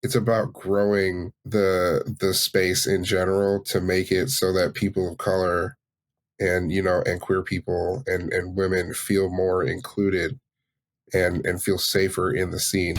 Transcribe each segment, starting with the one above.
it's about growing the space in general to make it so that people of color and and queer people and women feel more included and feel safer in the scene.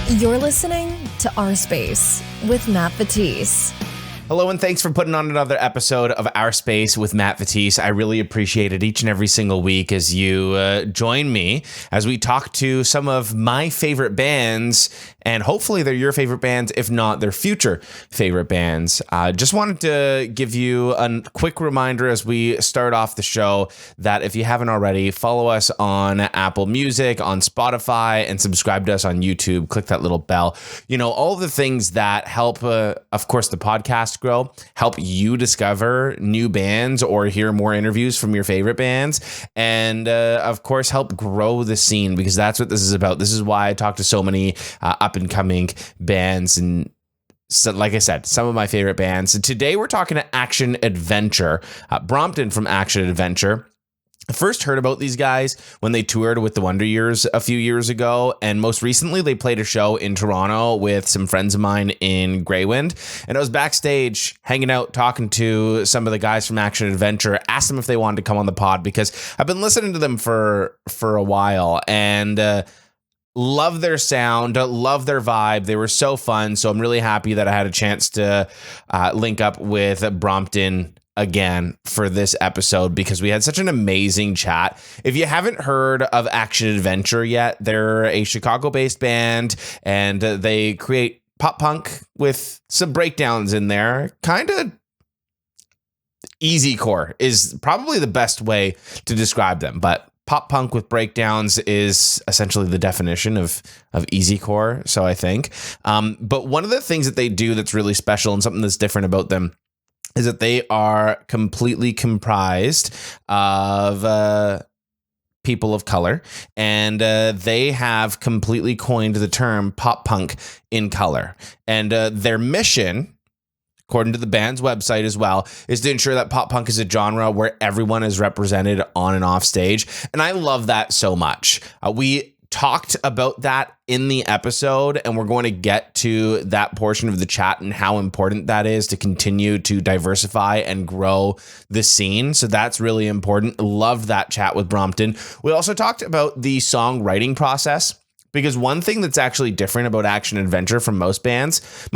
You're listening to Our Space with Matt Vettese. Hello, and thanks for putting on another episode of Our Space with Matt Vettese. I really appreciate it each and every single week as you join me as we talk to some of my favorite bands, and hopefully they're your favorite bands, if not their future favorite bands. Just wanted to give you a quick reminder as we start off the show that if you haven't already, follow us on Apple Music, on Spotify, and subscribe to us on YouTube. Click that little bell. You know, all the things that help, of course, the podcast grow, help you discover new bands or hear more interviews from your favorite bands, and of course help grow the scene, because that's what this is about. This is why I talk to so many up and coming bands, and so, like I said, some of my favorite bands. And today we're talking to Action Adventure, Brompton from Action Adventure. I first heard about these guys when they toured with the Wonder Years a few years ago, and most recently they played a show in Toronto with some friends of mine in Greywind, and I was backstage hanging out talking to some of the guys from Action Adventure, asked them if they wanted to come on the pod because I've been listening to them for a while, and love their sound, love their vibe. They were so fun, so I'm really happy that I had a chance to link up with Brompton again for this episode, because we had such an amazing chat. If you haven't heard of Action Adventure yet, they're a Chicago-based band, and they create pop punk with some breakdowns in there. Kind of easycore is probably the best way to describe them, but pop punk with breakdowns is essentially the definition of easycore, so I think. But one of the things that they do that's really special and something that's different about them is that they are completely comprised of people of color, and they have completely coined the term pop punk in color. And their mission, according to the band's website as well, is to ensure that pop punk is a genre where everyone is represented on and off stage. And I love that so much. We talked about that in the episode, and we're going to get to that portion of the chat and how important that is to continue to diversify and grow the scene. So that's really important. Loved that chat with Brompton. We also talked about the songwriting process, because one thing that's actually different about Action Adventure from most bands,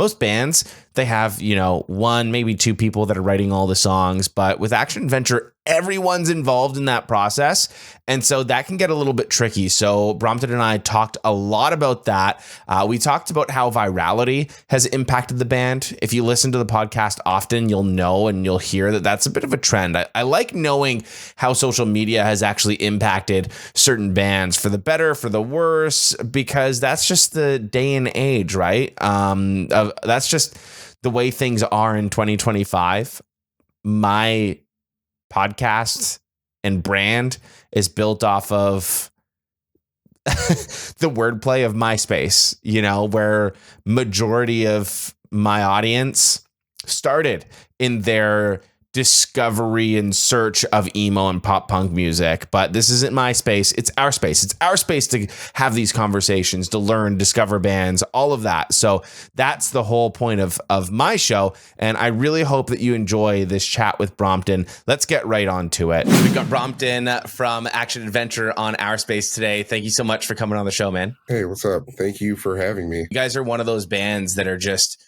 they have, one, maybe two people that are writing all the songs. But with Action Adventure, everyone's involved in that process. And so that can get a little bit tricky. So Brompton and I talked a lot about that. We talked about how virality has impacted the band. If you listen to the podcast often, you'll know and you'll hear that that's a bit of a trend. I like knowing how social media has actually impacted certain bands, for the better, for the worse, because that's just the day and age, right? That's just the way things are in 2025. My podcast and brand is built off of the wordplay of MySpace, where majority of my audience started in their discovery and search of emo and pop punk music. But this isn't my space. It's our space. It's our space to have these conversations, to learn, discover bands, all of that. So that's the whole point of my show. And I really hope that you enjoy this chat with Brompton. Let's get right on to it. We've got Brompton from Action Adventure on Our Space today. Thank you so much for coming on the show, man. Hey, what's up? Thank you for having me. You guys are one of those bands that are just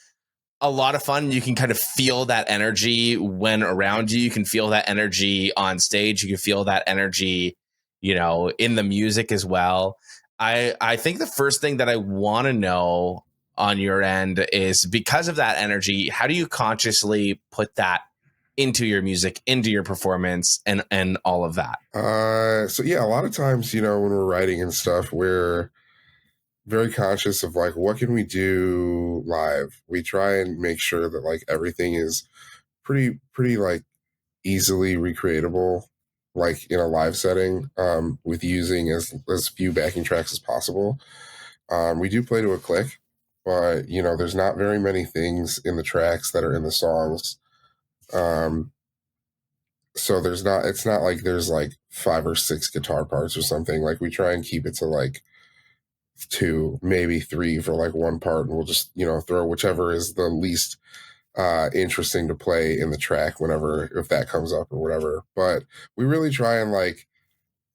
a lot of fun. You can kind of feel that energy when around you. You can feel that energy on stage. You can feel that energy, in the music as well. I think the first thing that I want to know on your end is, because of that energy, how do you consciously put that into your music, into your performance, and all of that? So yeah, a lot of times, when we're writing and stuff, we're very conscious of what can we do live. We try and make sure that everything is pretty easily recreatable, in a live setting, with using as few backing tracks as possible. We do play to a click, but there's not very many things in the tracks that are in the songs. So it's not like there's 5 or 6 guitar parts or something. We try and keep it to two, maybe three for like one part, and we'll just, you know, throw whichever is the least interesting to play in the track whenever, if that comes up or whatever. But we really try and like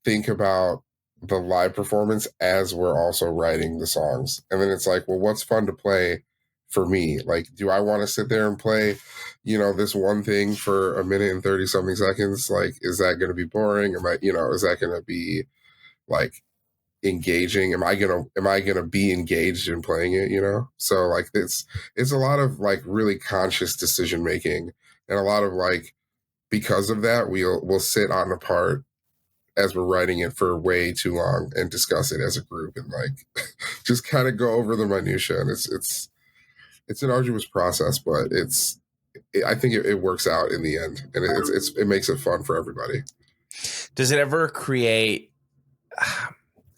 think about the live performance as we're also writing the songs. And then it's like, well, what's fun to play for me? Like, do I want to sit there and play, you know, this one thing for a minute and 30 something seconds? Like, is that going to be boring? Am I, you know, is that going to be like engaging? Am I gonna be engaged in playing it, you know? So like it's a lot of like really conscious decision making, and a lot of like, because of that, we'll sit on a part as we're writing it for way too long and discuss it as a group, and like just kind of go over the minutia. And it's an arduous process, but I think it works out in the end, and it makes it fun for everybody. Does it ever create,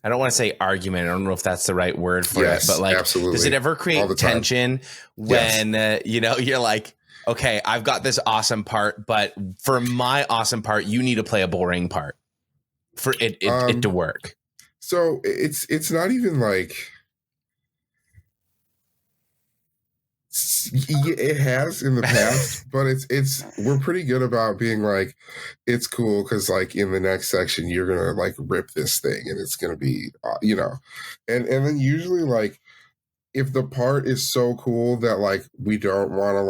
I don't want to say argument, I don't know if that's the right word for it, but like, absolutely. Does it ever create tension when, you know, you're like, okay, I've got this awesome part, but for my awesome part, you need to play a boring part for it to work? So it's not even like, it has in the past, but we're pretty good about being like, it's cool because like in the next section you're gonna like rip this thing and it's gonna be you know, and then usually like if the part is so cool that like we don't want to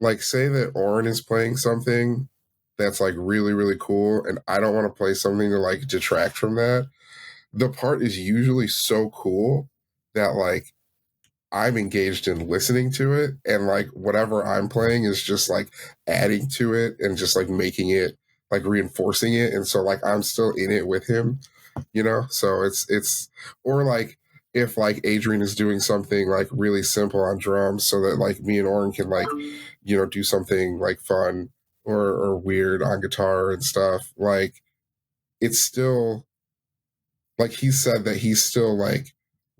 like say that Oren is playing something that's like really really cool, and I don't want to play something to like detract from that. The part is usually so cool that like I'm engaged in listening to it, and like whatever I'm playing is just like adding to it and just like making it, like reinforcing it. And so like I'm still in it with him, you know? So it's or like if like Adrian is doing something like really simple on drums so that like me and Oren can like, you know, do something like fun or weird on guitar and stuff, like it's still like he said that he's still like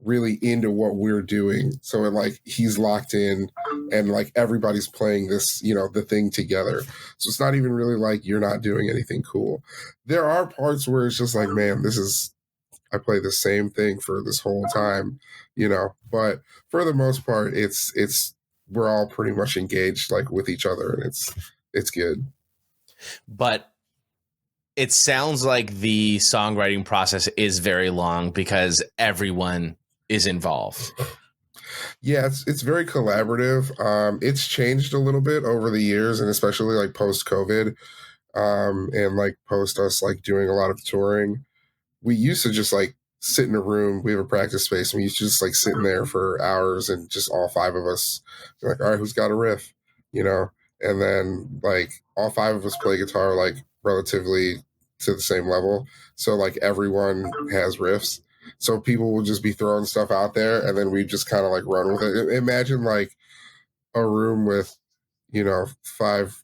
really into what we're doing. So it, like he's locked in and like everybody's playing this, you know, the thing together. So it's not even really like you're not doing anything cool. There are parts where it's just like, man, I play the same thing for this whole time, you know, but for the most part, we're all pretty much engaged like with each other, and it's good. But it sounds like the songwriting process is very long because everyone is involved. Yeah, it's very collaborative. It's changed a little bit over the years, and especially like post COVID, and like post us like doing a lot of touring. We used to just like sit in a room. We have a practice space, and we used to just like sit in there for hours, and just all five of us be like, all right, who's got a riff, you know? And then like all five of us play guitar like relatively to the same level, so like everyone has riffs. So people will just be throwing stuff out there, and then we just kind of like run with it. Imagine like a room with, you know, five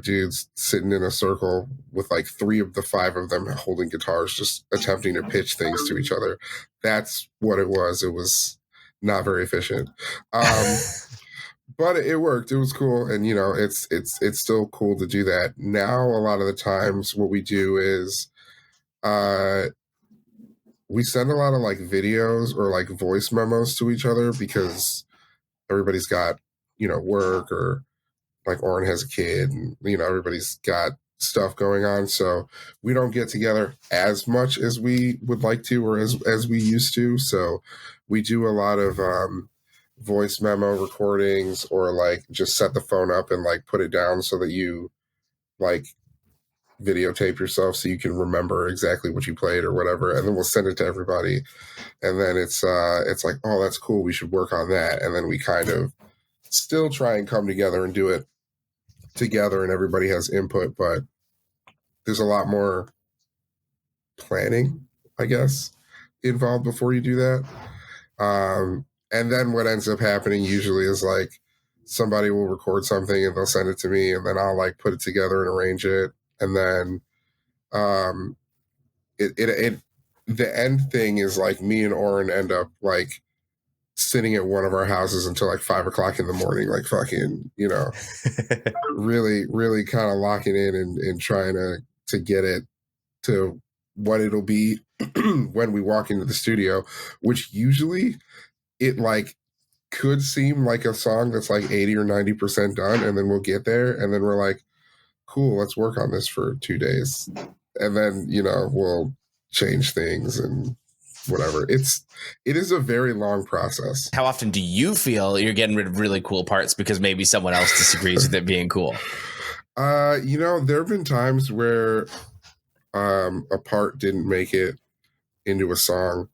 dudes sitting in a circle with like three of the five of them holding guitars, just attempting to pitch things to each other. That's what it was. It was not very efficient. But it worked. It was cool. And, you know, it's still cool to do that. Now, a lot of the times what we do is we send a lot of like videos or like voice memos to each other, because everybody's got, you know, work, or like Oren has a kid, and, you know, everybody's got stuff going on. So we don't get together as much as we would like to, or as we used to. So we do a lot of voice memo recordings, or like just set the phone up and like put it down so that you like videotape yourself so you can remember exactly what you played or whatever, and then we'll send it to everybody. And then it's like, oh, that's cool, we should work on that. And then we kind of still try and come together and do it together, and everybody has input, but there's a lot more planning, I guess, involved before you do that. And then what ends up happening usually is like somebody will record something and they'll send it to me, and then I'll like put it together and arrange it. And then the end thing is like me and Oren end up like sitting at one of our houses until like 5 o'clock in the morning, like fucking, you know, really, really kind of locking in and trying to get it to what it'll be when we walk into the studio, which usually it like could seem like a song that's like 80 or 90% done, and then we'll get there and then we're like, cool, let's work on this for 2 days. And then, we'll change things and whatever. It is a very long process. How often do you feel you're getting rid of really cool parts because maybe someone else disagrees with it being cool? There have been times where a part didn't make it into a song.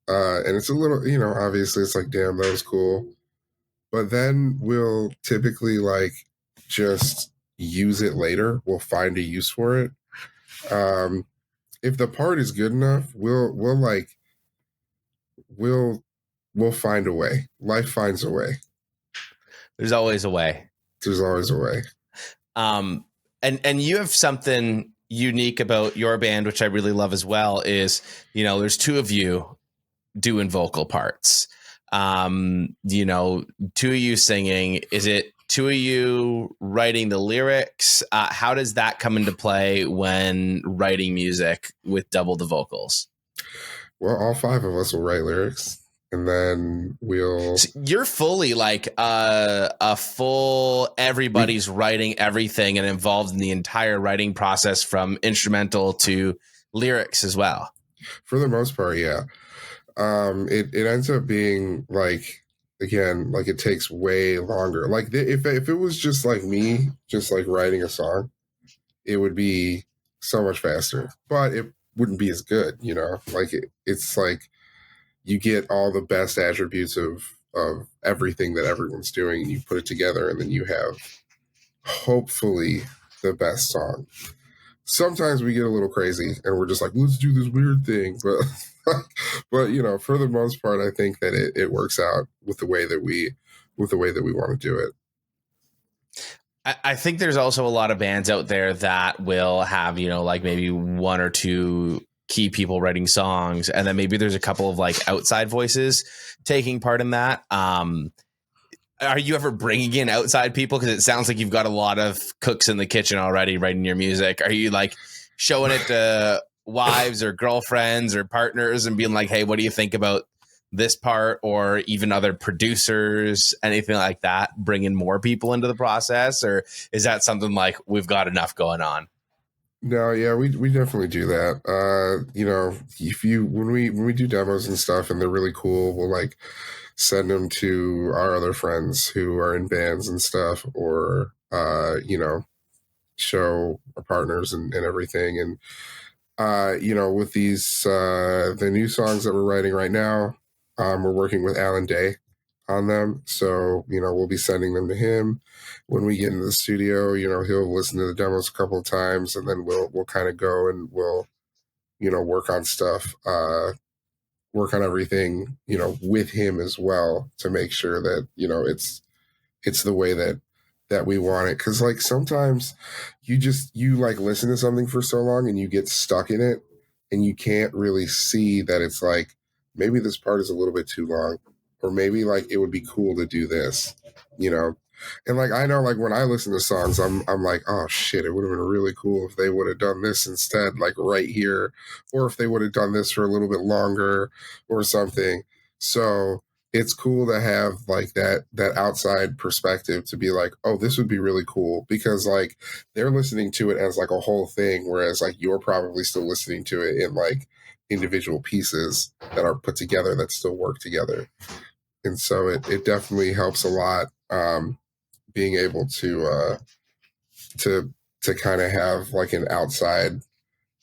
And it's a little, obviously it's like, damn, that was cool. But then we'll typically like just use it later. We'll find a use for it. If the part is good enough, we'll find a way. Life finds a way. There's always a way. There's always a way. And you have something unique about your band, which I really love as well, is, there's two of you doing vocal parts. Two of you singing. Is it two of you writing the lyrics? How does that come into play when writing music with double the vocals? Well, all five of us will write lyrics, and then we'll... So you're fully like a full, everybody's writing everything and involved in the entire writing process from instrumental to lyrics as well. For the most part, yeah. It ends up being like, again, like it takes way longer. Like if it was just like me, just like writing a song, it would be so much faster, but it wouldn't be as good, like it's like you get all the best attributes of everything that everyone's doing and you put it together and then you have hopefully the best song. Sometimes we get a little crazy and we're just like, let's do this weird thing. But for the most part, I think that it works out with the way that we want to do it. I think there's also a lot of bands out there that will have, like maybe one or two key people writing songs. And then maybe there's a couple of like outside voices taking part in that. Are you ever bringing in outside people? Because it sounds like you've got a lot of cooks in the kitchen already writing your music. Are you like showing it to wives or girlfriends or partners and being like, hey, what do you think about this part? Or even other producers, anything like that, bringing more people into the process? Or is that something like we've got enough going on? No, yeah, we definitely do that. When we do demos and stuff and they're really cool, we'll like send them to our other friends who are in bands and stuff, or show our partners and everything. And with these the new songs that we're writing right now, we're working with Alan Day on them, so we'll be sending them to him. When we get into the studio, he'll listen to the demos a couple of times, and then we'll kind of go and we'll work on stuff, work on everything with him as well, to make sure that it's the way that we want it. Because like sometimes you like listen to something for so long and you get stuck in it and you can't really see that it's like maybe this part is a little bit too long, or maybe like it would be cool to do this, and like I know, like when I listen to songs, I'm like, oh shit, it would have been really cool if they would have done this instead, like right here, or if they would have done this for a little bit longer or something. So it's cool to have like that outside perspective to be like, oh, this would be really cool, because like they're listening to it as like a whole thing, whereas like you're probably still listening to it in like individual pieces that are put together that still work together. And so it definitely helps a lot, being able to kind of have like an outside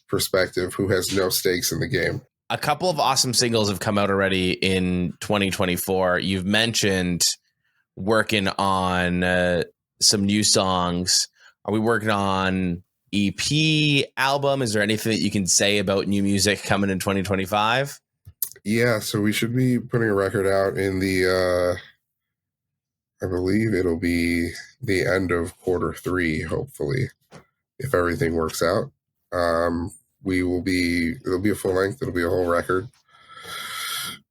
perspective who has no stakes in the game. A couple of awesome singles have come out already in 2024. You've mentioned working on some new songs. Are we working on EP, album? Is there anything that you can say about new music coming in 2025? Yeah, so we should be putting a record out in the I believe it'll be the end of Q3, hopefully, if everything works out. It'll be a full length, it'll be a whole record.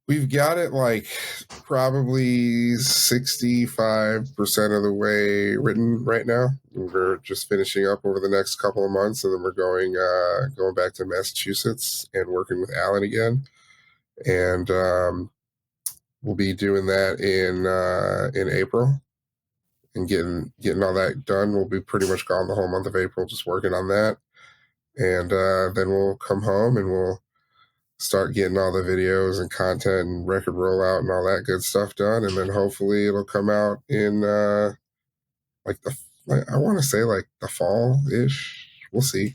We've got it like probably 65% of the way written right now. We're just finishing up over the next couple of months, and then we're going back to Massachusetts and working with Alan again. And we'll be doing that in April and getting all that done. We'll be pretty much gone the whole month of April just working on that. And then we'll come home and we'll start getting all the videos and content and record rollout and all that good stuff done, and then hopefully it'll come out in I want to say like the fall ish. We'll see.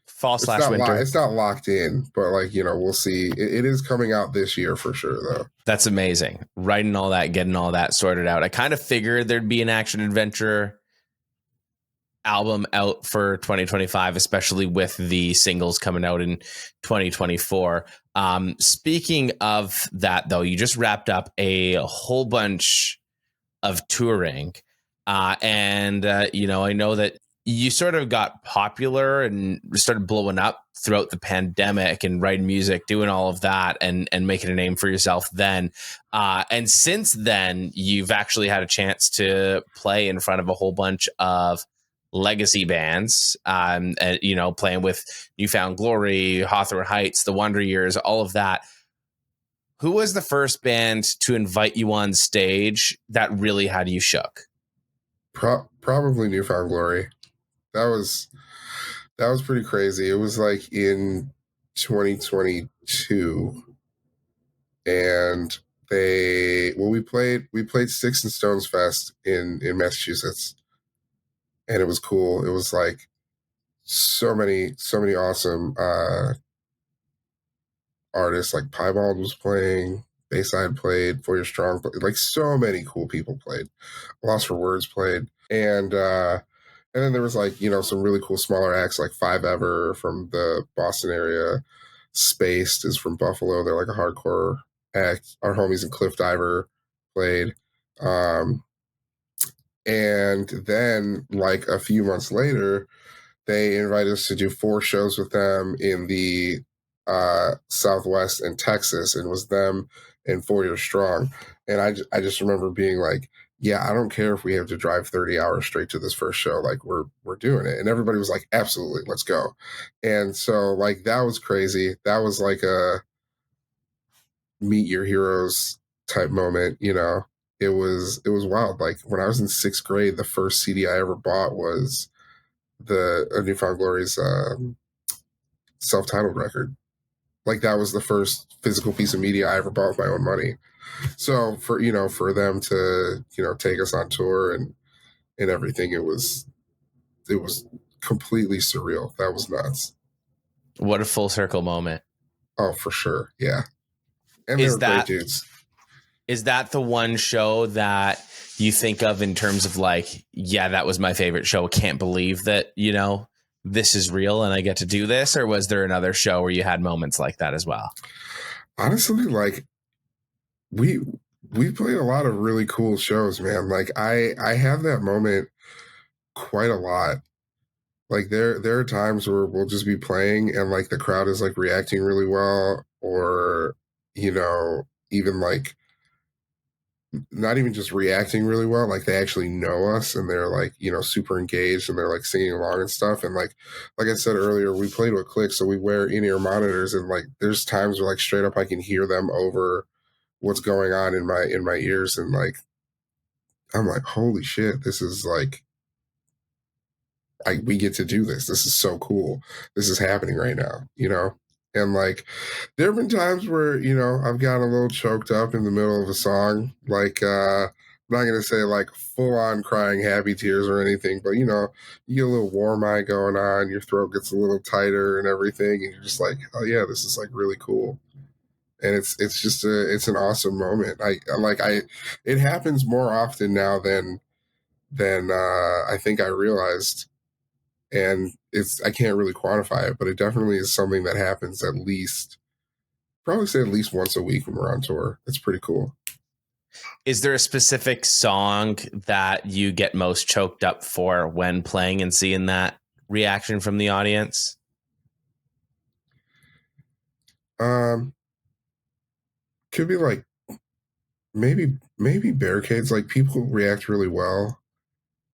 Fall/winter. It's not locked in, but like we'll see. It is coming out this year for sure, though. That's amazing. Writing all that, getting all that sorted out. I kind of figured there'd be an action adventure album out for 2025, especially with the singles coming out in 2024. Speaking of that, though, you just wrapped up a whole bunch of touring. And I know that you sort of got popular and started blowing up throughout the pandemic and writing music, doing all of that and making a name for yourself then. And since then, you've actually had a chance to play in front of a whole bunch of legacy bands, and playing with New Found Glory, Hawthorne Heights, The Wonder Years, all of that. Who was the first band to invite you on stage that really had you shook? Probably New Found Glory. That was pretty crazy. It was like in 2022, and we played Sticks and Stones Fest in Massachusetts. And it was cool. It was like so many awesome artists. Like Piebald was playing, Bayside played, For Your Strong played, like so many cool people played. Lost for Words played, and then there was like some really cool smaller acts like Five Ever from the Boston area. Spaced is from Buffalo. They're like a hardcore act. Our homies in Cliff Diver played. And then, like a few months later, they invited us to do 4 shows with them in the Southwest and Texas, and it was them and 4 Year Strong. And I just remember being like, yeah, I don't care if we have to drive 30 hours straight to this first show. Like we're doing it. And everybody was like, absolutely, let's go. And so like that was crazy. That was like a meet your heroes type moment, It was wild. Like when I was in 6th grade, the first CD I ever bought was the New Found Glory's self-titled record. Like that was the first physical piece of media I ever bought with my own money. So for them to take us on tour and everything, it was completely surreal. That was nuts. What a full circle moment. Oh, for sure. Yeah. And they were great dudes. Is that the one show that you think of in terms of like, yeah, that was my favorite show? Can't believe that, this is real and I get to do this? Or was there another show where you had moments like that as well? Honestly, like we played a lot of really cool shows, man. Like I have that moment quite a lot. Like there are times where we'll just be playing and like the crowd is like reacting really well, or even like not even just reacting really well, like they actually know us and they're like super engaged and they're like singing along and stuff. And like I said earlier, we played with Click, so we wear in-ear monitors, and like there's times where like straight up I can hear them over what's going on in my ears, and like I'm like, holy shit, this is like we get to do this. This is so cool. This is happening right now, And like, there have been times where, I've gotten a little choked up in the middle of a song. Like, I'm not going to say like full on crying happy tears or anything, but, you get a little warm eye going on, your throat gets a little tighter and everything. And you're just like, oh yeah, this is like really cool. And it's just it's an awesome moment. It happens more often now than I think I realized. And I can't really quantify it, but it definitely is something that happens at least once a week when we're on tour. It's pretty cool. Is there a specific song that you get most choked up for when playing and seeing that reaction from the audience? could be like maybe barricades. Like people react really well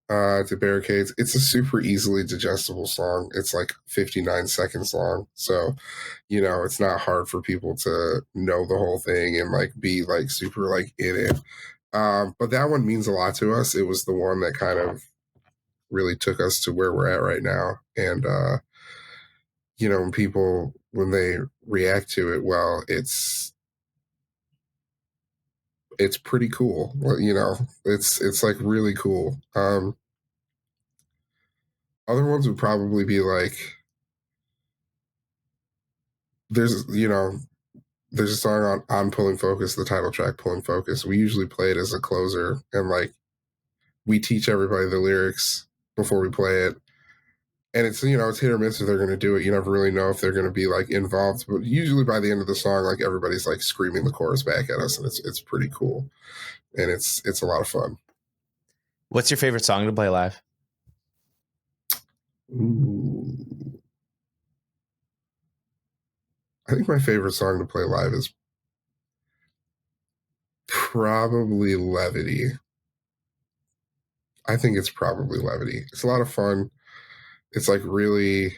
to barricades. It's a super easily digestible song. It's like 59 seconds long, so it's not hard for people to know the whole thing and like be like super like in it. But that one means a lot to us. It was the one that kind of really took us to where we're at right now. And when people when they react to it, well, it's pretty cool. It's like really cool. Other ones would probably be like there's there's a song on Pulling Focus, the title track Pulling Focus. We usually play it as a closer, and like we teach everybody the lyrics before we play it. And it's it's hit or miss if they're going to do it. You never really know if they're going to be like involved. But usually by the end of the song, like everybody's like screaming the chorus back at us, and it's pretty cool, and it's a lot of fun. What's your favorite song to play live? Ooh. I think my favorite song to play live is probably Levity. I think it's probably Levity. It's a lot of fun. It's like really,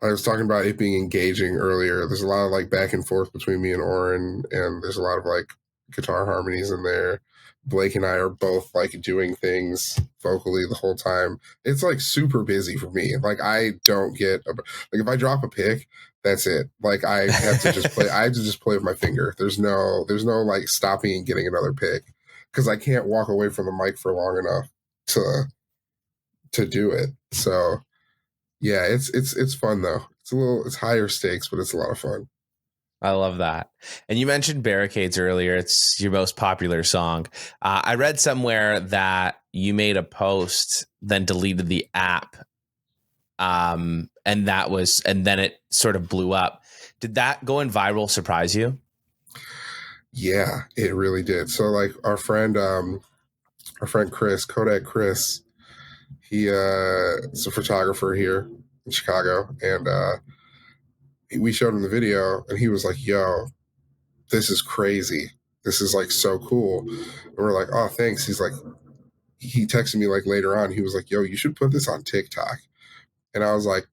I was talking about it being engaging earlier. There's a lot of like back and forth between me and Oren, and there's a lot of like guitar harmonies in there. Blake and I are both like doing things vocally the whole time. It's like super busy for me. Like I don't get like if I drop a pick, that's it. Like I have to just play. I have to just play with my finger. There's no like stopping and getting another pick because I can't walk away from the mic for long enough to do it. So yeah, it's fun though. It's higher stakes, but it's a lot of fun. I love that. And you mentioned Barricades earlier. It's your most popular song. I read somewhere that you made a post, then deleted the app. And then it sort of blew up. Did that going viral surprise you? Yeah, it really did. So like our friend Chris, Kodak Chris, he is a photographer here in Chicago, and we showed him the video, and he was like, "Yo, this is crazy. This is like so cool." And we're like, "Oh, thanks." He's like, he texted me like later on. He was like, "Yo, you should put this on TikTok." And I was like,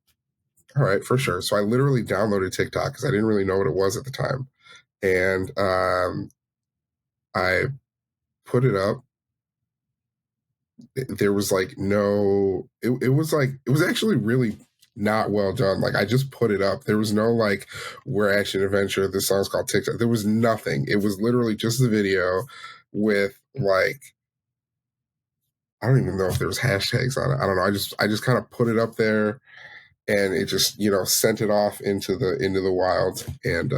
"All right, for sure." So I literally downloaded TikTok because I didn't really know what it was at the time, and I put it up. There was like no. It was actually really not well done. Like I just put it up. There was no like we're action adventure. This song's called TikTok. There was nothing. It was literally just the video with like I don't even know if there was hashtags on it. I don't know. I just kind of put it up there and it just, sent it off into the wild. And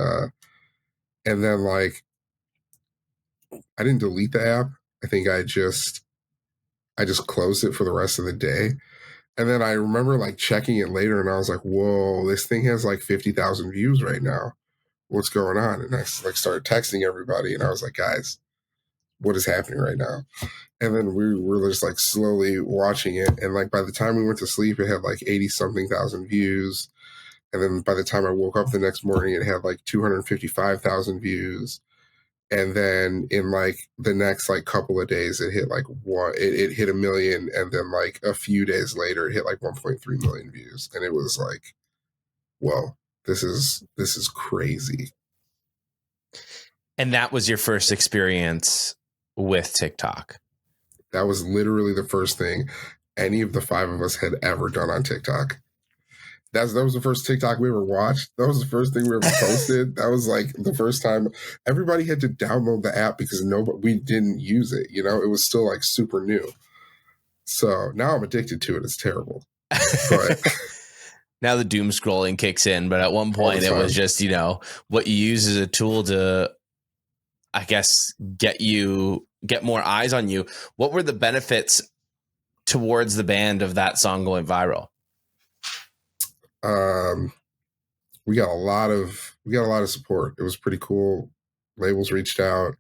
then like I didn't delete the app. I think I just closed it for the rest of the day. And then I remember like checking it later and I was like, whoa, this thing has like 50,000 views right now. What's going on? And I like started texting everybody and I was like, guys, what is happening right now? And then we were just like slowly watching it. And like by the time we went to sleep, it had like 80 something thousand views. And then by the time I woke up the next morning, it had like 255,000 views. And then in like the next like couple of days, it hit like it hit 1 million. And then like a few days later, it hit like 1.3 million views. And it was like, whoa, this is crazy. And that was your first experience with TikTok. That was literally the first thing any of the 5 of us had ever done on TikTok. That was the first TikTok we ever watched. That was the first thing we ever posted. That was like the first time everybody had to download the app because we didn't use it. It was still like super new. So now I'm addicted to it. It's terrible. But now the doom scrolling kicks in. But at one point it was just, what you use as a tool to, I guess, get more eyes on you. What were the benefits towards the band of that song going viral? We got a lot of support. It was pretty cool. Labels reached out.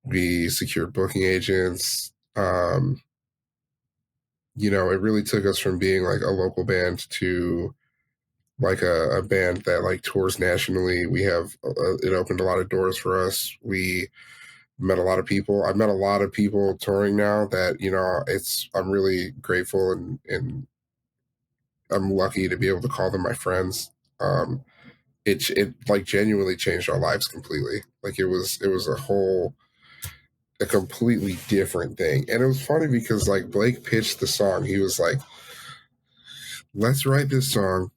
We secured booking agents. It really took us from being like a local band to like a band that like tours nationally. We have it opened a lot of doors for us. We met a lot of people. I've met a lot of people touring now that, you know, I'm really grateful and I'm lucky to be able to call them my friends. Um, it like genuinely changed our lives completely. Like it was a completely different thing. And it was funny because like Blake pitched the song. He was like, let's write this song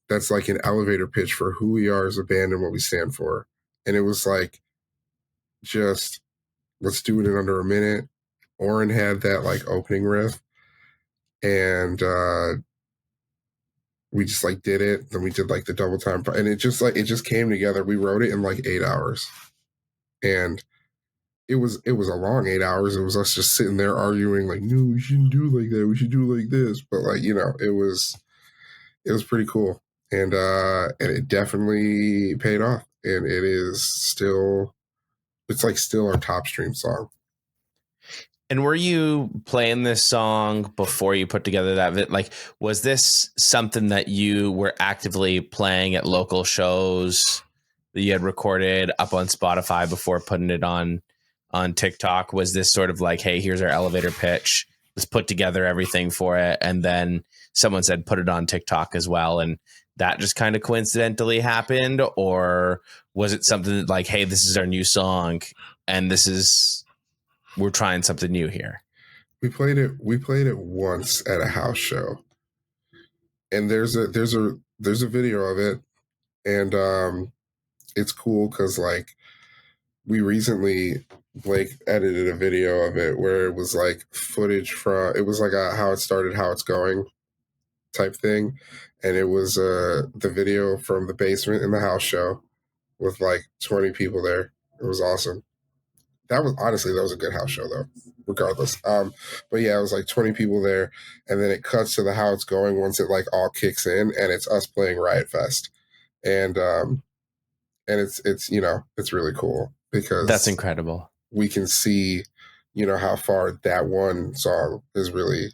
that's like an elevator pitch for who we are as a band and what we stand for. And it was like, just let's do it in under a minute. Oren had that like opening riff, and we just like did it. Then we did like the double time, and it just came together. We wrote it in like 8 hours, and it was a long 8 hours. It was us just sitting there arguing like, no, we shouldn't do it like that. We should do it like this. But like, you know, it was pretty cool, and it definitely paid off. And it is still, it's like still our top stream song. And were you playing this song before you put together that like, was this something that you were actively playing at local shows that you had recorded up on Spotify before putting it on TikTok? Was this sort of like, hey, here's our elevator pitch, let's put together everything for it, and then someone said put it on TikTok as well, and that just kind of coincidentally happened? Or was it something that like, hey, this is our new song and we're trying something new here? We played it once at a house show, and there's a video of it, and it's cool because like we recently, Blake edited a video of it where it was like footage from, it was like a how it started, how it's going type thing, and it was the video from the basement in the house show with like 20 people there. It was awesome. That was a good house show though, regardless. But yeah, it was like 20 people there, and then it cuts to the how it's going once it like all kicks in, and it's us playing Riot Fest, and it's you know, it's really cool because That's incredible. We can see, you know, how far that one song is really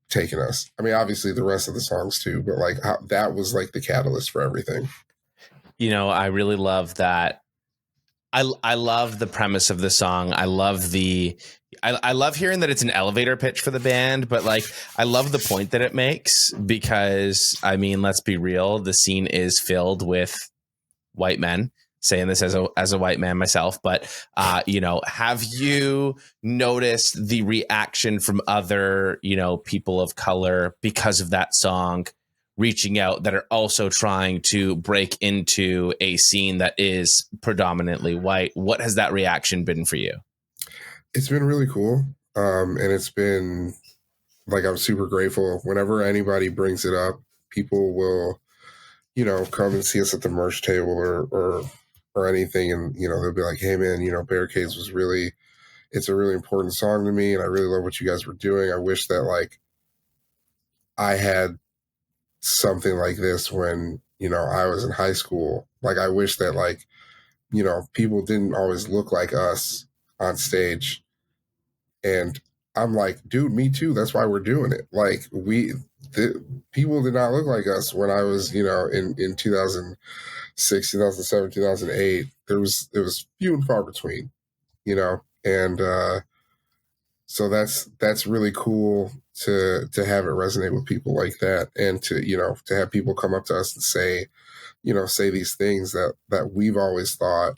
taken us. I mean, obviously the rest of the songs too, but like how that was like the catalyst for everything. You know, I really love that. I love the premise of the song. I love I love hearing that it's an elevator pitch for the band, but like I love the point that it makes, because I mean, let's be real, the scene is filled with white men. Saying this as a white man myself, but you know, have you noticed the reaction from other, you know, people of color because of that song reaching out, that are also trying to break into a scene that is predominantly white? What has that reaction been for you? It's been really cool. And it's been like, I'm super grateful whenever anybody brings it up. People will, you know, come and see us at the merch table or anything, and you know, they'll be like, hey man, you know, Barricades was really, it's a really important song to me, and I really love what you guys were doing. I wish that like I had something like this when, you know, I was in high school. Like I wish that like, you know, people didn't always look like us on stage. And I'm like, dude, me too. That's why we're doing it. Like people did not look like us when I was, you know, in 2006, 2007, 2008. It was few and far between, you know, and so that's really cool to have it resonate with people like that, and to, you know, to have people come up to us and say, you know, say these things that we've always thought,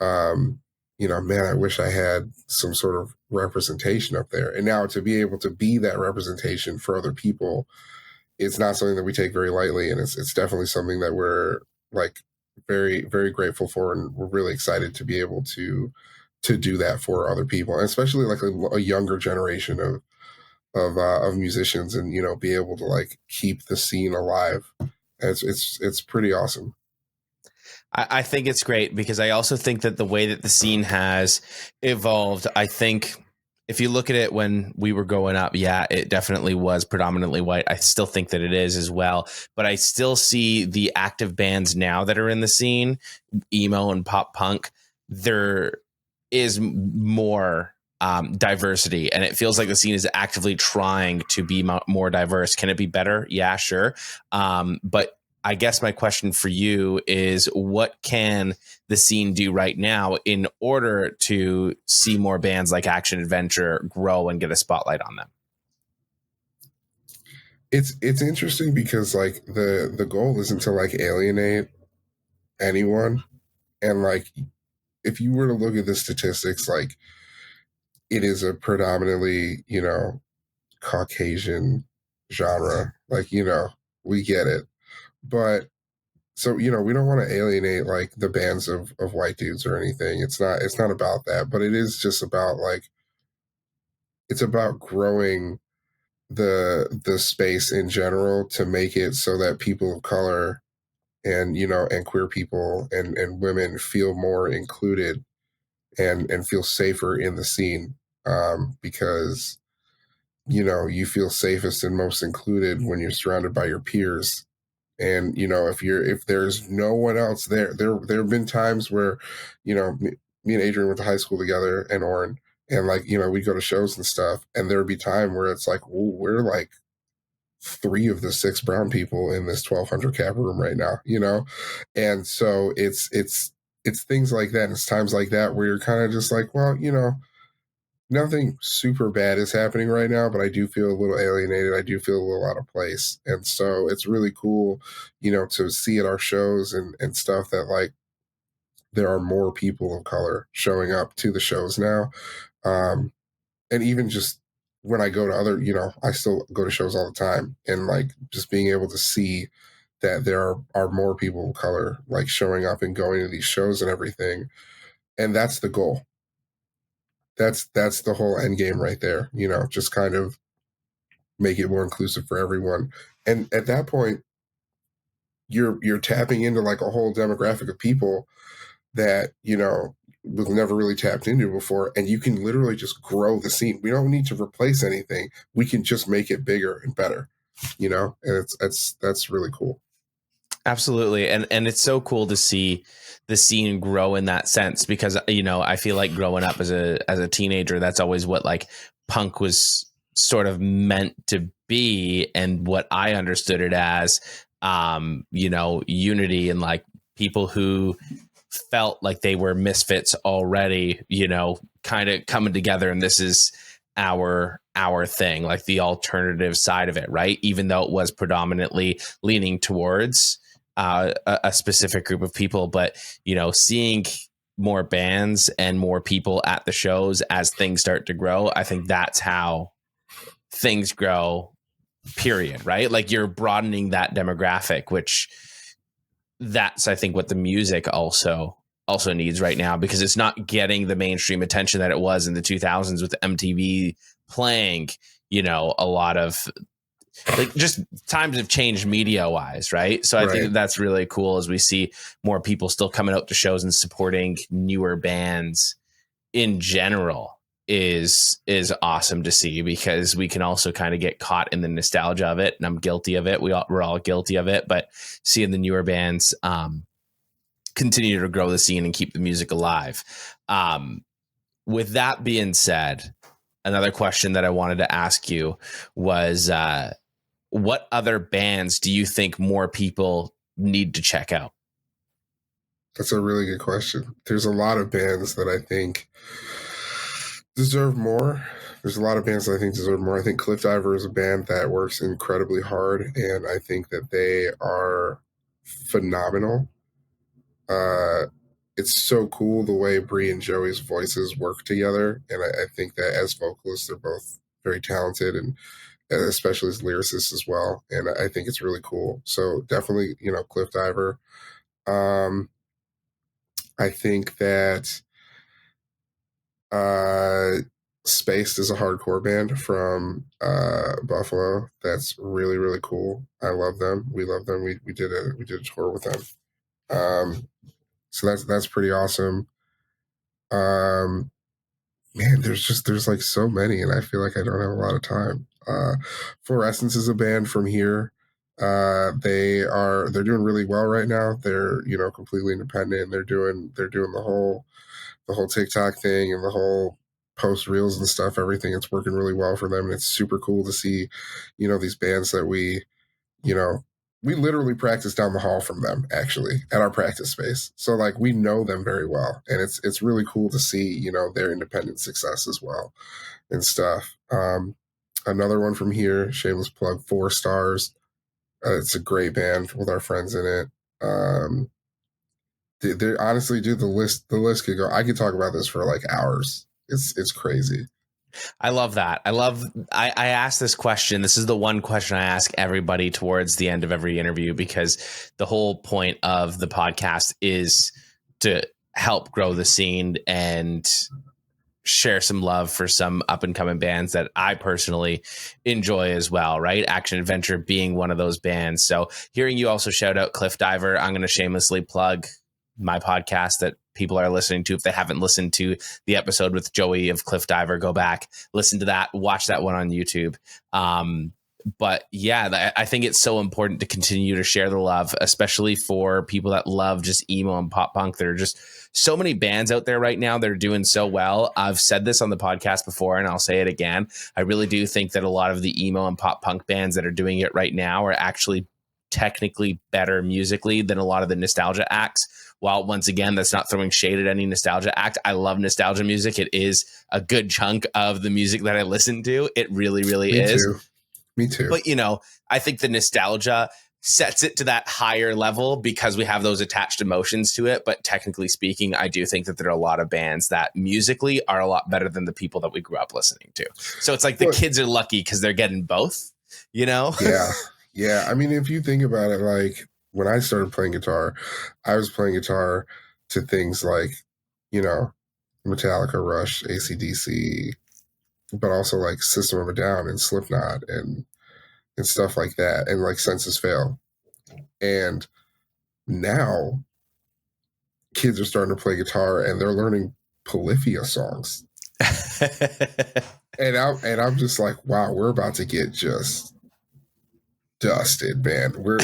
you know, man, I wish I had some sort of representation up there. And now to be able to be that representation for other people, it's not something that we take very lightly, and it's definitely something that we're like very, very grateful for, and we're really excited to be able to do that for other people, and especially like a younger generation of musicians, and you know, be able to like keep the scene alive. It's pretty awesome. I think it's great, because I also think that the way that the scene has evolved, I think if you look at it when we were growing up, yeah, it definitely was predominantly white. I still think that it is as well, but I still see the active bands now that are in the scene, emo and pop punk. There is more diversity, and it feels like the scene is actively trying to be more diverse. Can it be better? Yeah, sure. But I guess my question for you is, what can the scene do right now in order to see more bands like Action Adventure grow and get a spotlight on them? It's interesting because like the goal isn't to like alienate anyone, and like if you were to look at the statistics, like it is a predominantly, Caucasian genre. Like, we get it. But so, we don't want to alienate like the bands of white dudes or anything. It's not about that, but it is just about like it's about growing the space in general to make it so that people of color and and queer people and women feel more included and feel safer in the scene, because you feel safest and most included when you're surrounded by your peers. And if there's no one else there have been times where me and Adrian went to high school together, and Oren, and like we'd go to shows and stuff, and there would be time where it's like, well, we're like 3 of the 6 brown people in this 1,200 cap room right now, and so it's things like that, and it's times like that where you're kind of just like, well, nothing super bad is happening right now, but I do feel a little alienated. I do feel a little out of place. And so it's really cool, to see at our shows and stuff that like there are more people of color showing up to the shows now. And even just when I go to I still go to shows all the time, and like just being able to see that there are more people of color like showing up and going to these shows and everything. And that's the goal. That's the whole end game right there, just kind of make it more inclusive for everyone. And at that point, you're tapping into like a whole demographic of people that, was never really tapped into before. And you can literally just grow the scene. We don't need to replace anything. We can just make it bigger and better, and that's really cool. Absolutely. And it's so cool to see the scene grow in that sense, because, I feel like growing up as a teenager, that's always what like punk was sort of meant to be, and what I understood it as, unity, and like people who felt like they were misfits already, kind of coming together, and this is our thing, like the alternative side of it, right? Even though it was predominantly leaning towards a specific group of people, but seeing more bands and more people at the shows as things start to grow, I think that's how things grow, period, right? Like you're broadening that demographic, which that's, I think, what the music also needs right now, because it's not getting the mainstream attention that it was in the 2000s with MTV playing, a lot of like, just times have changed media wise, right? So I think that's really cool as we see more people still coming out to shows and supporting newer bands in general is awesome to see, because we can also kind of get caught in the nostalgia of it, and I'm guilty of it. We're all guilty of it, but seeing the newer bands continue to grow the scene and keep the music alive. With that being said, another question that I wanted to ask you was, what other bands do you think more people need to check out? That's a really good question. There's a lot of bands that I think deserve more. There's a lot of bands that I think deserve more. I think Cliff Diver is a band that works incredibly hard, and I think that they are phenomenal. It's so cool the way Bree and Joey's voices work together, and I think that as vocalists, they're both very talented, and especially as lyricists as well. And I think it's really cool. So definitely, Cliff Diver. I think that Spaced is a hardcore band from Buffalo. That's really, really cool. I love them. We love them. We did a tour with them. So that's pretty awesome. Man, there's like so many, and I feel like I don't have a lot of time. Fluorescence is a band from here. They're doing really well right now. They're completely independent. They're doing the whole TikTok thing and the whole post reels and stuff, everything, it's working really well for them. And it's super cool to see, these bands that we literally practice down the hall from them, actually, at our practice space. So like we know them very well, and it's really cool to see, their independent success as well and stuff. Another one from here, shameless plug, 4 Stars. It's a great band with our friends in it. They honestly, dude, the list could go. I could talk about this for like hours. It's crazy. I love that. I asked this question. This is the one question I ask everybody towards the end of every interview, because the whole point of the podcast is to help grow the scene and share some love for some up and coming bands that I personally enjoy as well, right? Action Adventure being one of those bands. So hearing you also shout out Cliff Diver, I'm going to shamelessly plug my podcast that people are listening to. If they haven't listened to the episode with Joey of Cliff Diver, go back, listen to that, watch that one on YouTube. But yeah, I think it's so important to continue to share the love, especially for people that love just emo and pop punk. There are just so many bands out there right now that are doing so well. I've said this on the podcast before, and I'll say it again. I really do think that a lot of the emo and pop punk bands that are doing it right now are actually technically better musically than a lot of the nostalgia acts. While once again, that's not throwing shade at any nostalgia act. I love nostalgia music. It is a good chunk of the music that I listen to. It really, really is. Me too. But, I think the nostalgia sets it to that higher level because we have those attached emotions to it. But technically speaking, I do think that there are a lot of bands that musically are a lot better than the people that we grew up listening to. So it's like the kids are lucky because they're getting both, Yeah. Yeah. I mean, if you think about it, like when I started playing guitar, I was playing guitar to things like, Metallica, Rush, AC/DC, but also like System of a Down and Slipknot and stuff like that, and like Census Fail. And now kids are starting to play guitar and they're learning Polyphia songs. and I'm just like, wow, we're about to get just dusted, man. We're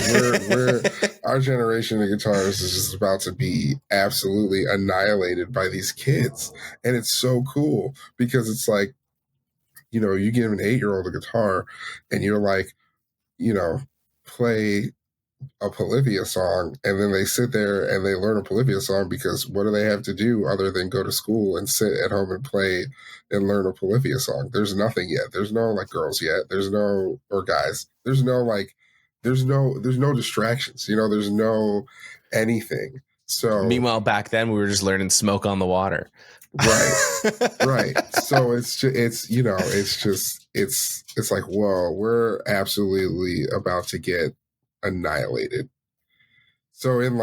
our generation of guitarists is just about to be absolutely annihilated by these kids. And it's so cool because it's like, you give an 8-year-old a guitar and you're like, play a Polyphia song, and then they sit there and they learn a Polyphia song because what do they have to do other than go to school and sit at home and play and learn a Polyphia song? There's nothing yet. There's no like girls yet. There's no, or guys. There's no like, there's no distractions. There's no anything. So meanwhile, back then we were just learning Smoke on the Water. Right. So it's like, whoa, we're absolutely about to get annihilated. So in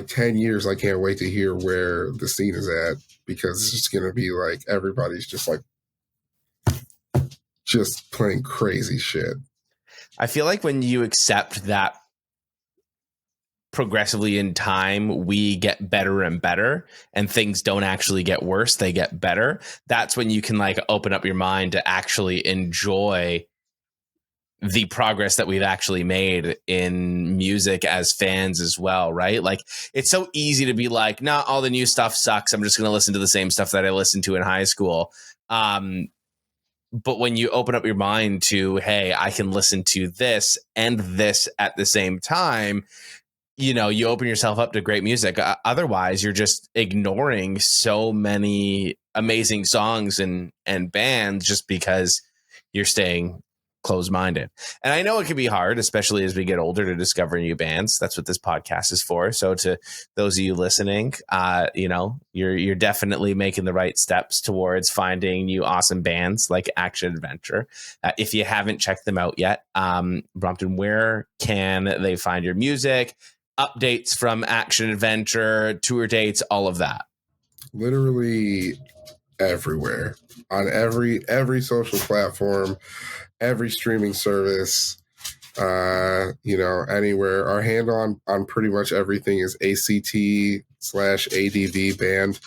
10 years, I can't wait to hear where the scene is at, because it's just going to be like everybody's just like just playing crazy shit. I feel like when you accept that progressively in time we get better and better and things don't actually get worse, they get better, that's when you can like open up your mind to actually enjoy the progress that we've actually made in music as fans as well, right? Like it's so easy to be like, nah, all the new stuff sucks, I'm just going to listen to the same stuff that I listened to in high school. But when you open up your mind to, hey, I can listen to this and this at the same time, you open yourself up to great music. Otherwise, you're just ignoring so many amazing songs and bands just because you're staying closed-minded. And I know it can be hard, especially as we get older, to discover new bands. That's what this podcast is for. So to those of you listening, you're definitely making the right steps towards finding new awesome bands like Action Adventure. If you haven't checked them out yet, Brompton, where can they find your music? Updates from Action Adventure, tour dates, all of that. Literally everywhere, on every social platform, every streaming service, anywhere. Our handle on pretty much everything is ACT/ADV band,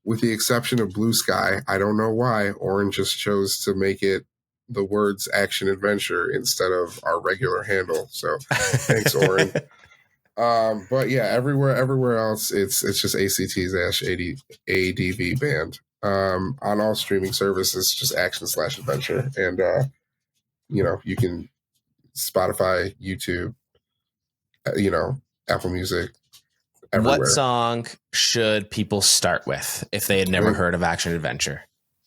with the exception of Blue Sky. I don't know why. Oren just chose to make it the words Action Adventure instead of our regular handle. So thanks, Oren. But yeah, everywhere else, it's just ACT/ADV band. on all streaming services, just action/adventure. And, you can Spotify, YouTube, Apple Music, everywhere. What song should people start with if they had never heard of action adventure?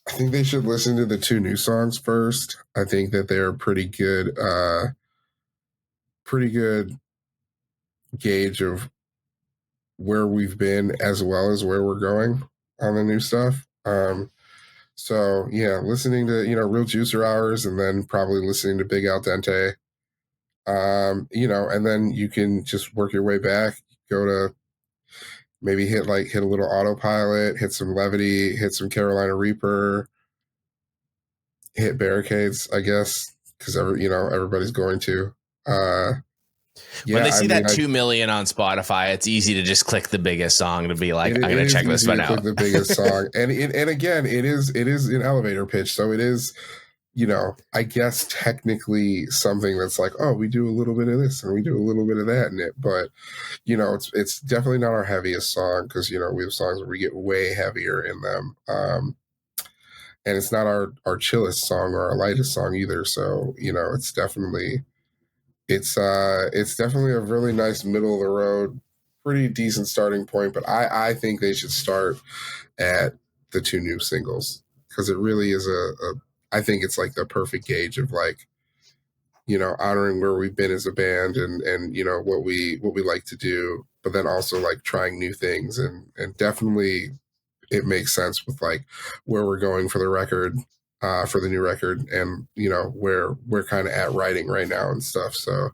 I think they should listen to the 2 new songs first. I think that they're pretty good gauge of where we've been as well as where we're going on the new stuff. So yeah, listening to, Real Juicer Hours, and then probably listening to Big Al Dente. And then you can just work your way back, go to maybe hit a little Autopilot, hit some Levity, hit some Carolina Reaper, hit Barricades, I guess, because everybody's going to. When they see that 2 million on Spotify, it's easy to just click the biggest song to be like, I'm going to check this one out. Click the biggest song, and again, it is an elevator pitch, so it is, I guess technically something that's like, oh, we do a little bit of this and we do a little bit of that in it, but it's definitely not our heaviest song, because we have songs where we get way heavier in them, and it's not our chillest song or our lightest song either. So it's definitely a really nice middle of the road, pretty decent starting point. But I think they should start at the 2 new singles, because it really is I think it's like the perfect gauge of like, honoring where we've been as a band, and what we like to do, but then also like trying new things, and definitely it makes sense with like where we're going for the record, for the new record, and where we're kind of at writing right now and stuff. So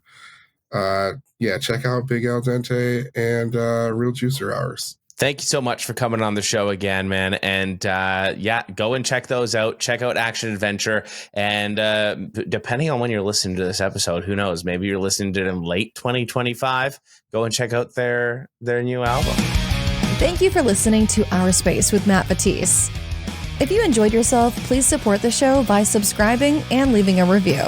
check out Big Al Dente and Real Juicer Hours. Thank you so much for coming on the show again, man. And go and check those out. Check out Action Adventure. And depending on when you're listening to this episode, who knows? Maybe you're listening to them late 2025. Go and check out their new album. Thank you for listening to Our Space with Matt Vettese. If you enjoyed yourself, please support the show by subscribing and leaving a review.